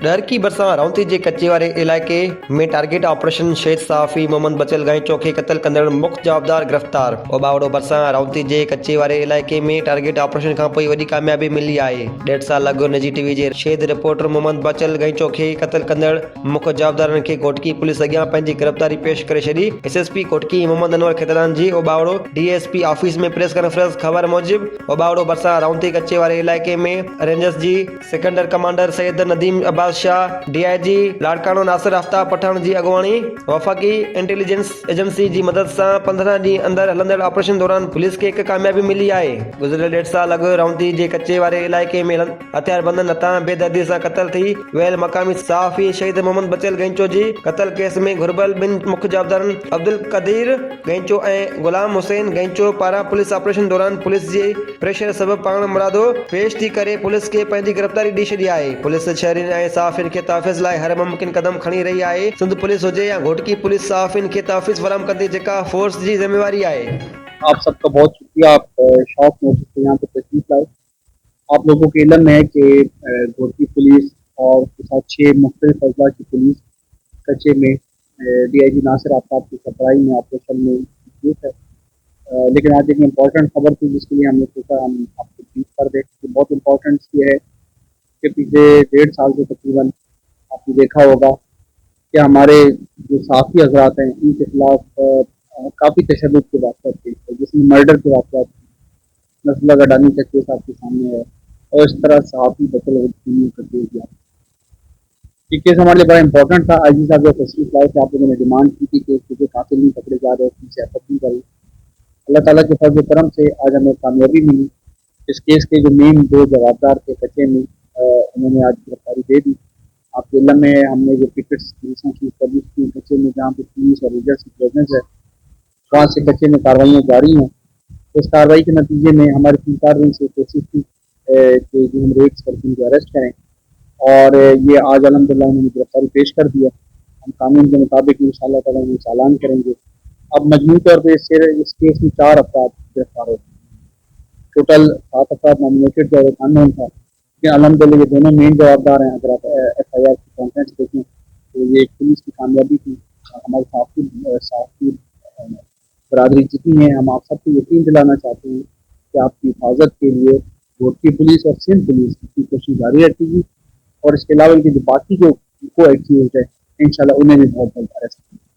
डर की बरसां राउंती जे कच्चे वारे इलाइक़े में टारगेट ऑपरेशन शहीद सहाफ़ी मोहम्मद बचल गैंचो खे क़त्ल कंदड़ मुख्य जवाबदार गिरफ़्तार। ओबावड़ो बरसां राउंती जे कच्चे वारे इलाइक़े में टारगेट ऑपरेशन खां पोइ वॾी कामयाबी मिली आहे। 1.5 साल अॻु निजी टीवी जे शहीद रिपोर्टर मोहम्मद बचल गैंचो खे क़त्ल कंदड़ मुख्य जवाबदारनि खे कोटकी पुलिस अॻियां पंहिंजी गिरफ़्तारी पेश करे छॾी। एसएसपी कोटकी मोहम्मद अनवर खेतान जी ओबावड़ो डीएसपी ऑफिस में प्रेस कॉन्फ्रेंस। ख़बर मूजिब ओबावड़ो बरसां राउंती कच्चे वारे इलाइक़े में रेंजर्स जी सेकेंडर कमांडर सैयद नदीम अब्बास शाह, डीआईजी लाड़कानो नासिर आफ्ताब पठान जी अॻुवाणी वफ़ाक़ी इंटेलिजेंस एजेंसी जी मदद सां 15 ॾींहं अंदरि हलंदड़ ऑपरेशन दौरान पुलिस खे हिकु कामयाबी मिली आहे। गुज़िरियल 1.5 साल अॻु राउंती जे कच्चे वारे इलाइक़े में हथियारबंदनि हथां बेदर्दी सां क़त्ल थी वियल मक़ामी सहाफ़ी शहीद मोहम्मद बचल गैंचो जी क़त्ल केस में घुरिबल ॿिनि मुख्य जवाबदारनि अब्दुल कदीर गैंचो ऐं गुलाम हुसैन गैंचो पारां पुलिस ऑपरेशन दौरान पुलिस जे प्रेशर सबबि पाण मुरादो पेश थी करे पुलिस खे पंहिंजी गिरफ़्तारी ॾेई छॾी आहे। पुलिस शहरियुनि ऐं सहाफ़ियुनि खे तहफ़्फ़ुज़ लाइ हर मुमकिन क़दम खणी रही आहे। सिंध पुलिस हुजे या घोटकी पुलिस, सहाफ़ियुनि खे तहफ़्फ़ुज़ फराहम कंदी जेका फोर्स जी ज़िम्मेवारी आहे। आप सबका बहुत शुक्रिया, आप शौक मोहब्बत से यहाँ पे तशरीफ लाए। आप लोगों को इल्म है कि घोटकी पुलिस और उसके साथ 6 मुख्तलिफ अजला की पुलिस कच्चे में डीआईजी नासिर आफ्ताब की सरबराही में ऑपरेशन में मौजूद है। लेकिन आज एक इम्पॉर्टेंट खबर थी जिसके लिए हमने सोचा हम आपको ब्रीफ कर दें। बहुत इम्पोर्टेंट ये है कि पिछले 1.5 साल से तकरीबन आपने देखा होगा कि हमारे जो साथी हजरात हैं इनके खिलाफ काफ़ी तशद्दुद के वाक़यात पेश है, जिसमें मर्डर के वाक़यात, नस्ल गडानी का केस आपके सामने है और इस तरह सहाफ़ी बचल का केस दिया। ये केस हमारे लिए बड़ा इंपॉर्टेंट था। आईजी साहब जो तशरीफ लाए थे, आप लोगों ने डिमांड की थी कि किसी कातिल नहीं पकड़े जा रहे, उनसे एफर्ट नहीं करी। अल्लाह ताला के फजल करम से आज हमें कामयाबी मिली। इस केस के जो मेन 2 जवाबदार थे कच्चे में, उन्होंने आज गिरफ्तारी दे दी। आपके इल्म में हमने जो पिकेट्स की सर्विस की कच्चे में, जहाँ पे पुलिस और रेंजर्स की प्रेजेंस है, वहाँ से कच्चे में कार्रवाइयाँ जारी हैं। तो इस कार्रवाई के नतीजे में हमारी 3-4 दिन से कोशिश थी कि जो हम रेड्स करके उनको अरेस्ट करें, और ये आज अल्हम्दुलिल्लाह उन्होंने गिरफ्तारी पेश कर दिया। हम कानून के मुताबिक इंशाअल्लाह ताला उन्हें चालान करेंगे। अब मजमूई तौर पर इस केस में 4 अफराद गिरफ्तार हो गए। टोटल 7 अफराद नॉमिनेटेड जो कानून था, लेकिन अल्हम्दुलिल्लाह ये दोनों मेन जवाबदार हैं। अगर आप एफआईआर की कॉन्टेंट्स देखें तो ये पुलिस की कामयाबी थी। हमारे साथी बरादरी जितनी है, हम आप सबको यकीन दिलाना चाहते हैं कि आपकी हिफाजत के लिए घोटकी पुलिस और सिंध पुलिस की कोशिश जारी रखेगी, और इसके अलावा इनके जो बाकी जो को एक्यूज है इंशाल्लाह उन्हें भी बहुत जल्द अरेस्ट